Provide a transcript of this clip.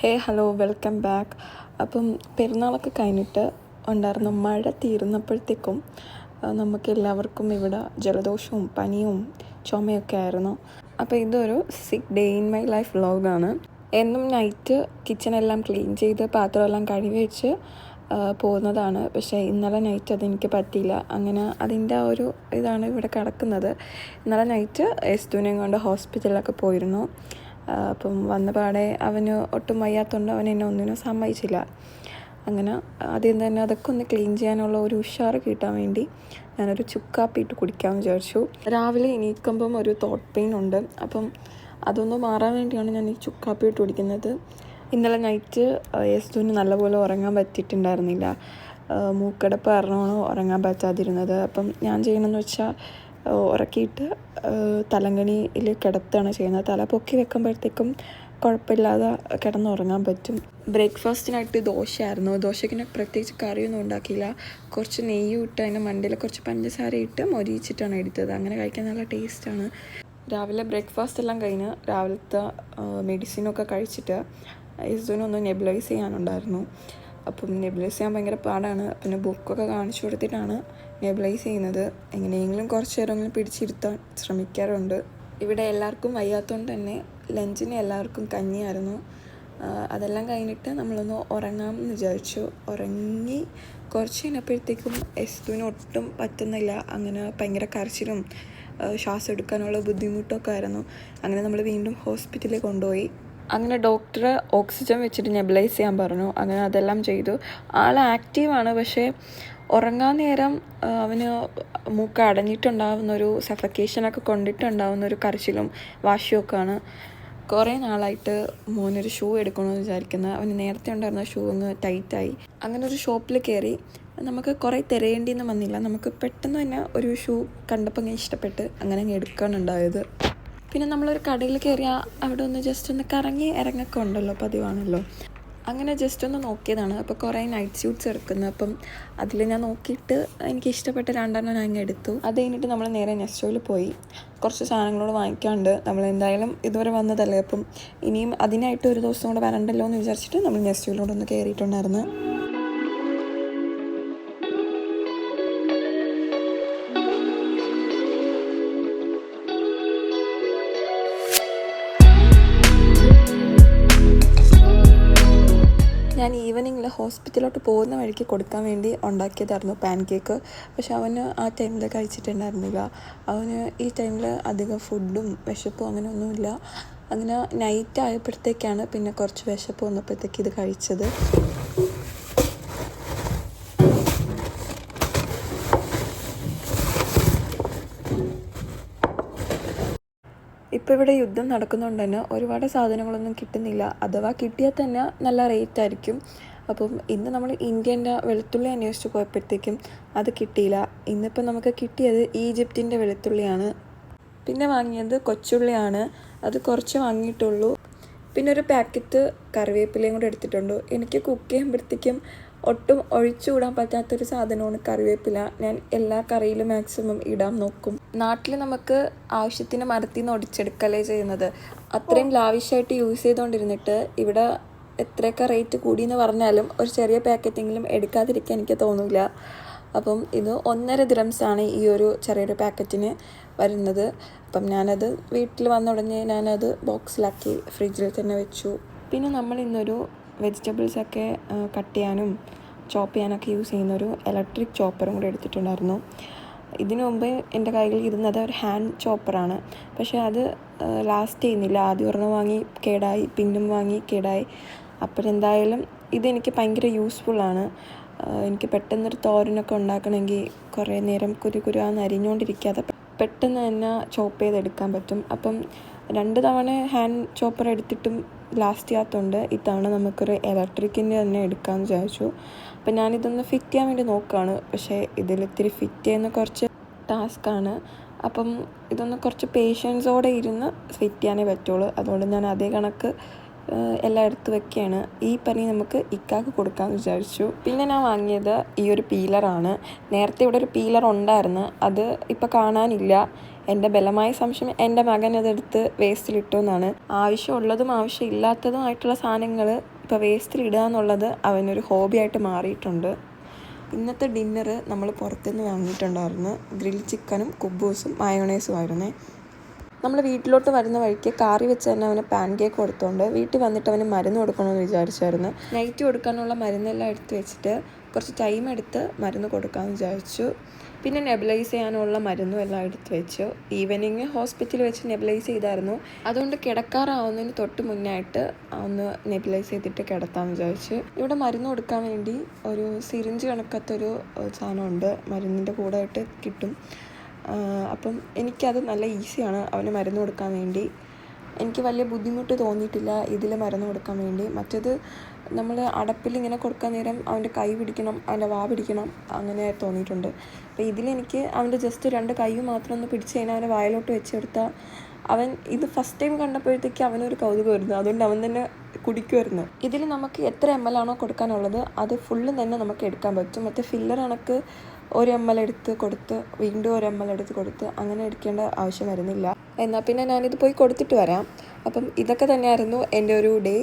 Hello welcome back. അപ്പം പെരുന്നാളൊക്കെ കഴിഞ്ഞിട്ട് ഉണ്ടായിരുന്ന മഴ തീർന്നപ്പോഴത്തേക്കും നമുക്ക് എല്ലാവർക്കും ഇവിടെ ജലദോഷവും പനിയും ചുമയൊക്കെ ആയിരുന്നു. അപ്പോൾ ഇതൊരു 6 ഡേ ഇൻ മൈ ലൈഫ് വ്ളോഗാണ്. എന്നും നൈറ്റ് കിച്ചണെല്ലാം ക്ലീൻ ചെയ്ത് പാത്രമെല്ലാം കഴുകി വെച്ച് പോകുന്നതാണ്. പക്ഷേ ഇന്നലെ നൈറ്റ് അതെനിക്ക് പറ്റിയില്ല. അങ്ങനെ അതിൻ്റെ ആ ഒരു ഇതാണ് ഇവിടെ കിടക്കുന്നത്. ഇന്നലെ നൈറ്റ് എസ്തുവിനെയും കൊണ്ട് ഹോസ്പിറ്റലിലൊക്കെ പോയിരുന്നു. അപ്പം വന്ന പാടെ അവന് ഒട്ടും വയ്യാത്തതുകൊണ്ട് അവൻ എന്നെ ഒന്നിനും സമ്മതിച്ചില്ല. അങ്ങനെ ആദ്യം തന്നെ അതൊക്കെ ഒന്ന് ക്ലീൻ ചെയ്യാനുള്ള ഒരു ഉഷാറ് കിട്ടാൻ വേണ്ടി ഞാനൊരു ചുക്കാപ്പി ഇട്ട് കുടിക്കാമെന്ന് വിചാരിച്ചു. രാവിലെ എണീക്കുമ്പം ഒരു തോട്ട് പെയിൻ ഉണ്ട്. അപ്പം അതൊന്ന് മാറാൻ വേണ്ടിയാണ് ഞാൻ ഈ ചുക്കാപ്പി ഇട്ട് കുടിക്കുന്നത്. ഇന്നലെ നൈറ്റ് യേസുവിന് നല്ലപോലെ ഉറങ്ങാൻ പറ്റിയിട്ടുണ്ടായിരുന്നില്ല. മൂക്കടപ്പ് കാരണമാണ് ഉറങ്ങാൻ പറ്റാതിരുന്നത്. അപ്പം ഞാൻ ചെയ്യണമെന്ന് വെച്ചാൽ ഉറക്കിയിട്ട് തലങ്ങണിയിൽ കിടത്തുകയാണ് ചെയ്യുന്നത്. തല പൊക്കി വെക്കുമ്പോഴത്തേക്കും കുഴപ്പമില്ലാതെ കിടന്നുറങ്ങാൻ പറ്റും. ബ്രേക്ക്ഫാസ്റ്റിനായിട്ട് ദോശയായിരുന്നു. ദോശയ്ക്ക് പ്രത്യേകിച്ച് കറിയൊന്നും ഉണ്ടാക്കിയില്ല. കുറച്ച് നെയ്യും ഇട്ട് അതിൻ്റെ മണ്ടയിൽ കുറച്ച് പഞ്ചസാര ഇട്ട് മൊരിയിച്ചിട്ടാണ് എടുത്തത്. അങ്ങനെ കഴിക്കാൻ നല്ല ടേസ്റ്റാണ്. രാവിലെ ബ്രേക്ക്ഫാസ്റ്റ് എല്ലാം കഴിഞ്ഞ് രാവിലത്തെ മെഡിസിനൊക്കെ കഴിച്ചിട്ട് യേസുവിനൊന്ന് നെബുലൈസ് ചെയ്യാനുണ്ടായിരുന്നു. അപ്പം നെബുലൈസ് ചെയ്യാൻ ഭയങ്കര പാടാണ്. പിന്നെ ബുക്കൊക്കെ കാണിച്ചു കൊടുത്തിട്ടാണ് നെബുലൈസ് ചെയ്യുന്നത്. എങ്ങനെയെങ്കിലും കുറച്ച് നേരമെങ്കിലും പിടിച്ചിരുത്താൻ ശ്രമിക്കാറുണ്ട്. ഇവിടെ എല്ലാവർക്കും വയ്യാത്തതുകൊണ്ട് തന്നെ ലഞ്ചിന് എല്ലാവർക്കും കഞ്ഞിയായിരുന്നു. അതെല്ലാം കഴിഞ്ഞിട്ട് നമ്മളൊന്ന് ഉറങ്ങാമെന്ന് വിചാരിച്ചു. ഉറങ്ങി കുറച്ച് കഴിഞ്ഞപ്പോഴത്തേക്കും യേസുവിന് ഒട്ടും പറ്റുന്നില്ല. അങ്ങനെ ഭയങ്കര കരച്ചിലും ശ്വാസം എടുക്കാനുള്ള ബുദ്ധിമുട്ടൊക്കെ ആയിരുന്നു. അങ്ങനെ നമ്മൾ വീണ്ടും ഹോസ്പിറ്റലിൽ കൊണ്ടുപോയി. അങ്ങനെ ഡോക്ടർ ഓക്സിജൻ വെച്ചിട്ട് നെബുലൈസ് ചെയ്യാൻ പറഞ്ഞു. അങ്ങനെ അതെല്ലാം ചെയ്തു. ആൾ ആക്റ്റീവാണ്. പക്ഷേ ഉറങ്ങാൻ നേരം അവന് മൂക്ക് അടഞ്ഞിട്ടുണ്ടാവുന്നൊരു സഫക്കേഷനൊക്കെ കൊണ്ടിട്ടുണ്ടാവുന്നൊരു കരച്ചിലും വാശിയൊക്കെയാണ്. കുറേ നാളായിട്ട് മോനൊരു ഷൂ എടുക്കണമെന്ന് വിചാരിക്കുന്നത്. അവന് നേരത്തെ ഉണ്ടായിരുന്ന ഷൂ അങ്ങ് ടൈറ്റായി. അങ്ങനെ ഒരു ഷോപ്പിൽ കയറി. നമുക്ക് കുറേ തിരയേണ്ടിയെന്ന് വന്നില്ല. നമുക്ക് പെട്ടെന്ന് തന്നെ ഒരു ഷൂ കണ്ടപ്പോൾ അങ്ങ് ഇഷ്ടപ്പെട്ട് അങ്ങനെ അങ്ങ് എടുക്കാനുണ്ടായത്. പിന്നെ നമ്മളൊരു കടയിൽ കയറിയാൽ അവിടെ ഒന്ന് ജസ്റ്റ് ഒന്ന് കറങ്ങി ഇറങ്ങൊക്കെ ഉണ്ടല്ലോ, പതിവാണല്ലോ. അങ്ങനെ ജസ്റ്റ് ഒന്ന് നോക്കിയതാണ്. അപ്പോൾ കുറേ നൈറ്റ് സ്യൂട്ട്സ് എടുക്കുന്നത്. അപ്പം അതിൽ ഞാൻ നോക്കിയിട്ട് എനിക്ക് ഇഷ്ടപ്പെട്ട 2 ഞാൻ അങ്ങ് എടുത്തു. അത് കഴിഞ്ഞിട്ട് നമ്മൾ നേരെ നെസ്റ്റോയിൽ പോയി. കുറച്ച് സാധനങ്ങളോട് വാങ്ങിക്കാണ്ട് നമ്മൾ എന്തായാലും ഇതുവരെ വന്നതല്ലേ, അപ്പം ഇനിയും അതിനായിട്ട് ഒരു ദിവസം കൂടെ വരണ്ടല്ലോ എന്ന് വിചാരിച്ചിട്ട് നമ്മൾ നെസ്റ്റോയിലോട്ട് ഒന്ന് കയറിയിട്ടുണ്ടായിരുന്നു. ഞാൻ ഈവനിങ്ങിൽ ഹോസ്പിറ്റലിലോട്ട് പോകുന്ന വഴിക്ക് കൊടുക്കാൻ വേണ്ടി ഉണ്ടാക്കിയതായിരുന്നു പാൻ കേക്ക്. പക്ഷെ അവന് ആ ടൈമിൽ കഴിച്ചിട്ടുണ്ടായിരുന്നില്ല. അവന് ഈ ടൈമിൽ അധികം ഫുഡും വിശപ്പും അങ്ങനെ ഒന്നുമില്ല. അങ്ങനെ നൈറ്റ് ആയപ്പോഴത്തേക്കാണ് പിന്നെ കുറച്ച് വിശപ്പ് വന്നപ്പോഴത്തേക്ക് ഇത് കഴിച്ചത്. ഇപ്പോൾ ഇവിടെ യുദ്ധം നടക്കുന്നതുകൊണ്ട് തന്നെ ഒരുപാട് സാധനങ്ങളൊന്നും കിട്ടുന്നില്ല. അഥവാ കിട്ടിയാൽ തന്നെ നല്ല റേറ്റ് ആയിരിക്കും. അപ്പം ഇന്ന് നമ്മൾ ഇന്ത്യൻ്റെ വെളുത്തുള്ളി അന്വേഷിച്ച് പോയപ്പോഴത്തേക്കും അത് കിട്ടിയില്ല. ഇന്നിപ്പോൾ നമുക്ക് കിട്ടിയത് ഈജിപ്തിൻ്റെ വെളുത്തുള്ളിയാണ്. പിന്നെ വാങ്ങിയത് കൊച്ചുള്ളിയാണ്. അത് കുറച്ച് വാങ്ങിയിട്ടുള്ളൂ. പിന്നെ ഒരു പാക്കറ്റ് കറിവേപ്പിലയും കൂടെ എടുത്തിട്ടുണ്ട്. എനിക്ക് കുക്ക് ചെയ്യുമ്പോഴത്തേക്കും ഒട്ടും ഒഴിച്ചുകൂടാൻ പറ്റാത്തൊരു സാധനമാണ് കറിവേപ്പില. ഞാൻ എല്ലാ കറിയിലും മാക്സിമം ഇടാൻ നോക്കും. നാട്ടിൽ നമുക്ക് ആവശ്യത്തിന് മരത്തിൽ നിന്ന് ഒടിച്ചെടുക്കലേ ചെയ്യുന്നത്. അത്രയും ലാവിഷായിട്ട് യൂസ് ചെയ്തുകൊണ്ടിരുന്നിട്ട് ഇവിടെ എത്രയൊക്കെ റേറ്റ് കൂടിയെന്ന് പറഞ്ഞാലും ഒരു ചെറിയ പാക്കറ്റെങ്കിലും എടുക്കാതിരിക്കാൻ എനിക്ക് തോന്നില്ല. അപ്പം ഇത് 1.5 ദിറംസാണ് ഈ ഒരു ചെറിയൊരു പാക്കറ്റിന് വരുന്നത്. അപ്പം ഞാനത് വീട്ടിൽ വന്ന ഉടനെ ഞാനത് ബോക്സിലാക്കി ഫ്രിഡ്ജിൽ തന്നെ വെച്ചു. പിന്നെ നമ്മൾ ഇന്നൊരു വെജിറ്റബിൾസൊക്കെ കട്ട് ചെയ്യാനും ചോപ്പ് ചെയ്യാനൊക്കെ യൂസ് ചെയ്യുന്നൊരു ഇലക്ട്രിക് ചോപ്പറും കൂടെ എടുത്തിട്ടുണ്ടായിരുന്നു. ഇതിനു മുമ്പ് എൻ്റെ കയ്യിൽ ഇരുന്നത് ഒരു ഹാൻഡ് ചോപ്പറാണ്. പക്ഷേ അത് ലാസ്റ്റ് ചെയ്യുന്നില്ല. ആദ്യം ഒരെണ്ണം വാങ്ങി കേടായി, പിന്നും വാങ്ങി കേടായി. അപ്പോഴെന്തായാലും ഇതെനിക്ക് ഭയങ്കര യൂസ്ഫുള്ളാണ്. എനിക്ക് പെട്ടെന്നൊരു തോരനൊക്കെ ഉണ്ടാക്കണമെങ്കിൽ കുറേ നേരം കുരുകുരാന്ന് അരിഞ്ഞുകൊണ്ടിരിക്കാതെ പെട്ടെന്ന് തന്നെ ചോപ്പ് ചെയ്തെടുക്കാൻ പറ്റും. അപ്പം 2 തവണ ഹാൻഡ് ചോപ്പർ എടുത്തിട്ടും ലാസ്റ്റ് ചെയ്യാത്തതുകൊണ്ട് ഇത്തവണ നമുക്കൊരു ഇലക്ട്രിക്കിൻ്റെ തന്നെ എടുക്കാമെന്ന് വിചാരിച്ചു. അപ്പം ഞാനിതൊന്ന് ഫിറ്റ് ചെയ്യാൻ വേണ്ടി നോക്കുകയാണ്. പക്ഷേ ഇതിലിത്തിരി ഫിറ്റ് ചെയ്യുന്ന കുറച്ച് ടാസ്ക്കാണ്. അപ്പം ഇതൊന്ന് കുറച്ച് പേഷ്യൻസോടെ ഇരുന്ന് ഫിറ്റ് ചെയ്യാനേ പറ്റുള്ളൂ. അതുകൊണ്ട് ഞാൻ അതേ കണക്ക് എല്ലാം എടുത്ത് വെക്കുകയാണ്. ഈ പണി നമുക്ക് ഇക്കാക്ക് കൊടുക്കാമെന്ന് വിചാരിച്ചു. പിന്നെ ഞാൻ വാങ്ങിയത് ഈ ഒരു പീലറാണ്. നേരത്തെ ഇവിടെ ഒരു പീലർ ഉണ്ടായിരുന്നു. അത് ഇപ്പോൾ കാണാനില്ല. എൻ്റെ ബലമായ സംശയം എൻ്റെ മകൻ അതെടുത്ത് വേസ്റ്റിലിട്ടു എന്നാണ്. ആവശ്യമുള്ളതും ആവശ്യമില്ലാത്തതുമായിട്ടുള്ള സാധനങ്ങൾ ഇപ്പോൾ വേസ്റ്റിലിടുക എന്നുള്ളത് അവനൊരു ഹോബിയായിട്ട് മാറിയിട്ടുണ്ട്. ഇന്നത്തെ ഡിന്നർ നമ്മൾ പുറത്തുനിന്ന് വാങ്ങിയിട്ടുണ്ടായിരുന്നു. ഗ്രിൽ ചിക്കനും കുബൂസും മയോണൈസും ആയിരുന്നേ. നമ്മൾ വീട്ടിലോട്ട് വരുന്ന വഴിക്ക് കാറി വെച്ച് തന്നെ അവന് പാൻ കേക്ക് കൊടുത്തുകൊണ്ട് വീട്ടിൽ വന്നിട്ട് അവന് മരുന്ന് കൊടുക്കണമെന്ന് വിചാരിച്ചായിരുന്നു. നൈറ്റ് കൊടുക്കാനുള്ള മരുന്നെല്ലാം എടുത്ത് വെച്ചിട്ട് കുറച്ച് ടൈം എടുത്ത് മരുന്ന് കൊടുക്കാമെന്ന് വിചാരിച്ചു. പിന്നെ നെബുലൈസ് ചെയ്യാനുള്ള മരുന്നും എല്ലാം എടുത്ത് വെച്ചു. ഈവനിങ് ഹോസ്പിറ്റലിൽ വെച്ച് നെബുലൈസ് ചെയ്തായിരുന്നു. അതുകൊണ്ട് കിടക്കാറാവുന്നതിന് തൊട്ട് മുന്നായിട്ട് ഒന്ന് നെബുലൈസ് ചെയ്തിട്ട് കിടത്താമെന്ന് വിചാരിച്ചു. ഇവിടെ മരുന്ന് കൊടുക്കാൻ വേണ്ടി ഒരു സിറിഞ്ച് കണക്കത്തൊരു സാധനമുണ്ട്, മരുന്നിൻ്റെ കൂടെ ആയിട്ട് കിട്ടും. അപ്പം എനിക്കത് നല്ല ഈസിയാണ് അവന് മരുന്ന് കൊടുക്കാൻ വേണ്ടി. എനിക്ക് വലിയ ബുദ്ധിമുട്ട് തോന്നിയിട്ടില്ല ഇതിൽ മരുന്ന് കൊടുക്കാൻ വേണ്ടി. മറ്റേത് നമ്മൾ അടപ്പിലിങ്ങനെ കൊടുക്കാൻ നേരം അവൻ്റെ കൈ പിടിക്കണം, അവൻ്റെ വാ പിടിക്കണം, അങ്ങനെ തോന്നിയിട്ടുണ്ട്. അപ്പോൾ ഇതിലെനിക്ക് അവൻ്റെ ജസ്റ്റ് 2 കൈ മാത്രം ഒന്ന് പിടിച്ച് കഴിഞ്ഞാൽ അവൻ്റെ വായിലോട്ട് വെച്ചെടുത്താൽ അവൻ ഇത് ഫസ്റ്റ് ടൈം കണ്ടപ്പോഴത്തേക്ക് അവനൊരു കൗതുകമായിരുന്നു. അതുകൊണ്ട് അവൻ തന്നെ കുടിക്കുമായിരുന്നു. ഇതിൽ നമുക്ക് എത്ര ml ആണോ കൊടുക്കാനുള്ളത് അത് ഫുള്ളും തന്നെ നമുക്ക് എടുക്കാൻ പറ്റും. മറ്റേ ഫില്ലർ കണക്ക് 1 ml എടുത്ത് കൊടുത്ത് വീണ്ടും 1 ml എടുത്ത് കൊടുത്ത് അങ്ങനെ എടുക്കേണ്ട ആവശ്യം വരുന്നില്ല. എന്നാൽ പിന്നെ ഞാനിത് പോയി കൊടുത്തിട്ട് വരാം. അപ്പം ഇതൊക്കെ തന്നെയായിരുന്നു എൻ്റെ ഒരു ഡേ.